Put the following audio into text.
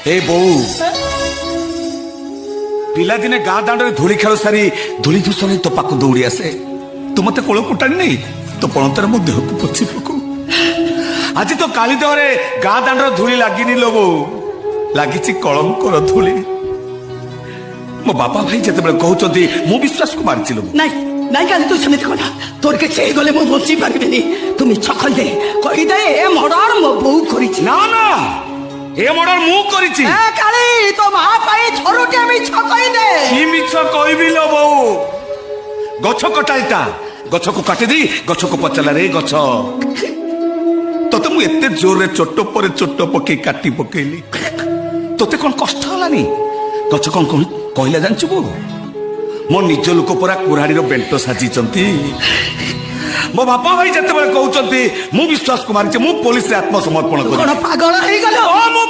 ए बोऊ पिलादिने गाँ दाण्ड धूली खेल सारी धूली धूसर तो पाक दौड़ी आसे तू मत कोल कुटाणी नहीं तो पणतर मो देह को पोछि पकू आज तो काली देहरे गाँ दाण्ड धूली लागिनी लो बो लागिछि कलंकर धूली मो बापा भाई जते बेले कहउचंती मो विश्वास को मारछि लो नहीं नहीं काली तू समित कोना तोर के छे गले मो बची पारबेनी तुम छखल दे कहि दे ए मर्डर मो बहू करिछि ना ना ए मर्डर मु करिछि ए काली तो मा पाई छोरुटे मी छकई दे ई मिछ कहबी लो बो गछ कटाइता गछ को काटी दी गछ को पचला रे गछ तोते मु एते जोर रे चोट पर चोट पके काटी पकेली तोते कोन कष्ट हलानी गछ कोन कोन कहला जानछु बो मो निज लोक परा कुराड़ी रो बेंटो साजिचंती मो बापा भाई जते बेले कहउचंती मु विश्वास कुमार मु पुलिस रे आत्मसमर्पण करी कोन पागल हे गलो ओ मु